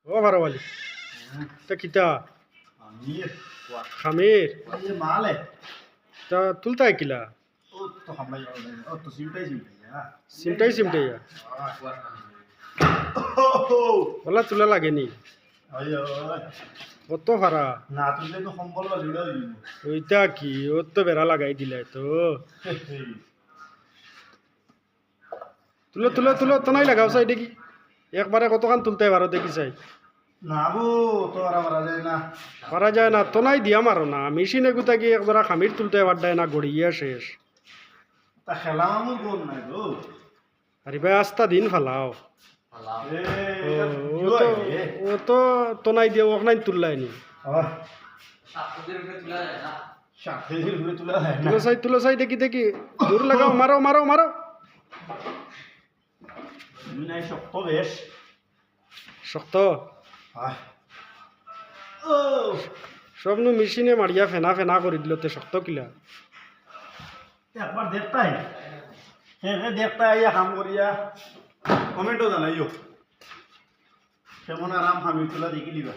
ও ভারওয়ালি তা কিতা আমির খামির ये माल है তা তুলতাই কিলা वो तो हम भाई और तो सिमटा ही है সিমটাই সিমটাইয়া ওলা তুলা লাগেনি अयो কত ভাড়া ना तुझे तो हम बोल वाली उड़ा दी ওইটা কি ওর তো বেড়া লাগাই দিলাই তো তুলো তুলো তুলো তো নাই লাগাও চাই দেখি একবারে কতখান তুলতে পারো দেখি চাই ना वो तो आराम आ जाए ना পারা যায় না তো নাই দিয়া মারো না মেশিনে গুতা গিয়ে একজোড়া খামির তুলতে পারডায় না গড়িয়া শেষ তা খেলা আমু কোন নাই গো আরে ভাই আস্তা দিন ফালাও এ ও তো তো নাই দিয়ে ওখানে তুললাই নি সাথে ঘুরে তুলা হয় না তুলো চাই দেখি দেখি দূর লাগাও মারো মারো মারো তুমি নাই শক্ত বেশ শক্ত আয় ও সবনু মেশিনে মারিয়া ফেনা ফেনা করে দিল তে শক্ত কিলা একবার দেখতাই হ্যাঁ দেখতা আইয়া কাম করিয়া কমেন্টও জানাইও কেমন আরাম আমি তোলা দেখি দিবা